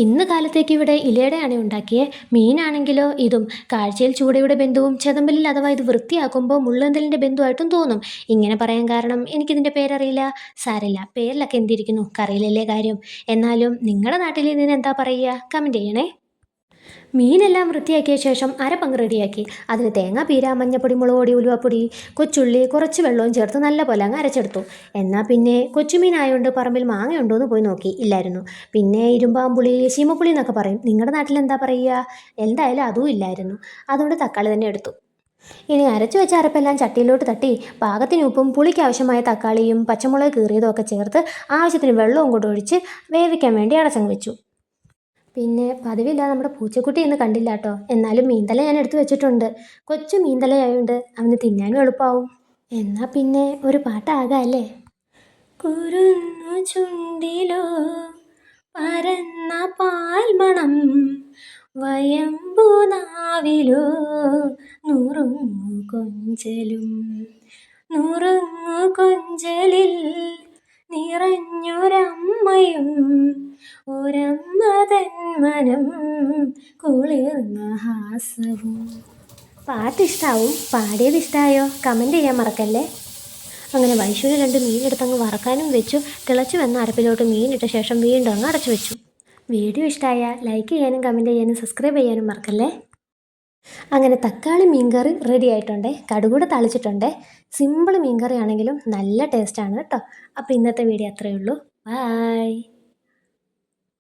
ഇന്ന് കാലത്തേക്ക് ഇവിടെ ഇലയുടെയാണ് ഉണ്ടാക്കിയേ. മീനാണെങ്കിലോ ഇതും. കാഴ്ചയിൽ ചൂടയുടെ ബന്ധുവും ചെതമ്പലിൽ അഥവാ ഇത് വൃത്തിയാക്കുമ്പോൾ മുള്ളന്തലിൻ്റെ ബന്ധുവായിട്ടും തോന്നും. ഇങ്ങനെ പറയാൻ കാരണം എനിക്കിതിൻ്റെ പേരറിയില്ല. സാരില്ല, പേരിലൊക്കെ എന്തിരിക്കുന്നു, കറിയിലല്ലേ കാര്യം. എന്നാലും നിങ്ങളുടെ നാട്ടിൽ ഇതിനെന്താ പറയുക? കമൻറ്റ് ചെയ്യണേ. മീനെല്ലാം വൃത്തിയാക്കിയ ശേഷം അരപ്പങ്ക് റെഡിയാക്കി. അതിന് തേങ്ങ, പീര, മഞ്ഞപ്പൊടി, മുളകുപൊടി, ഉലുവപ്പൊടി, കൊച്ചുള്ളി, കുറച്ച് വെള്ളവും ചേർത്ത് നല്ല പോലെ അങ്ങ് അരച്ചെടുത്തു. എന്നാൽ പിന്നെ കൊച്ചുമീനായതുകൊണ്ട് പറമ്പിൽ മാങ്ങയുണ്ടോ എന്ന് പോയി നോക്കി, ഇല്ലായിരുന്നു. പിന്നെ ഇരുമ്പാമ്പുളി, ശീമപ്പുളി എന്നൊക്കെ പറയും. നിങ്ങളുടെ നാട്ടിൽ എന്താ പറയുക? എന്തായാലും അതും ഇല്ലായിരുന്നു. അതുകൊണ്ട് തക്കാളി തന്നെ എടുത്തു. ഇനി അരച്ചു വെച്ച അരപ്പെല്ലാം ചട്ടിയിലോട്ട് തട്ടി പാകത്തിന് ഉപ്പും പുളിക്ക് ആവശ്യമായ തക്കാളിയും പച്ചമുളക് കീറിയതും ഒക്കെ ചേർത്ത് ആവശ്യത്തിന് വെള്ളവും കൂടെ ഒഴിച്ച് വേവിക്കാൻ വേണ്ടി അടച്ചങ്ങ് വെച്ചു. പിന്നെ പതിവില്ല, നമ്മുടെ പൂച്ചക്കുട്ടി ഇന്ന് കണ്ടില്ല കേട്ടോ. എന്നാലും മീൻതല ഞാൻ എടുത്തു വെച്ചിട്ടുണ്ട്. കൊച്ചു മീൻതലയായതുകൊണ്ട് അവന് തിന്നാനും എളുപ്പമാവും. എന്നാൽ പിന്നെ ഒരു പാട്ടാകാം അല്ലേ? കുരുന്നു ചുണ്ടിലോ പരന്ന പാൽമണം, വയമ്പു നാവിലോ നുറുങ്ങു കൊഞ്ചലും, നുറുങ്ങു കൊഞ്ചലിൽ നിറഞ്ഞൊരമ്മയും, ഒരമ്മ തന്മനം കുളിർന്ന ഹാസവും. പാട്ടിഷ്ടാവും, പാടിയത് ഇഷ്ടമായോ? കമൻറ്റ് ചെയ്യാൻ മറക്കല്ലേ. അങ്ങനെ വൈശുവിന് 2 മീനെടുത്തങ്ങ് വറക്കാനും വെച്ചു. തിളച്ചു വന്ന അരപ്പിലോട്ട് മീനിട്ട ശേഷം വീണ്ടും അങ്ങ് അടച്ചു വെച്ചു. വീഡിയോ ഇഷ്ടമായാൽ ലൈക്ക് ചെയ്യാനും കമൻറ്റ് ചെയ്യാനും സബ്സ്ക്രൈബ് ചെയ്യാനും മറക്കല്ലേ. അങ്ങനെ തക്കാളി മീൻകറി റെഡി ആയിട്ടുണ്ടേ. കടുകൂടെ തളിച്ചിട്ടുണ്ടേ. സിമ്പിൾ മീൻകറി ആണെങ്കിലും നല്ല ടേസ്റ്റാണ് കേട്ടോ. അപ്പോൾ ഇന്നത്തെ വീഡിയോ അത്രയേ ഉള്ളൂ. ബായ്.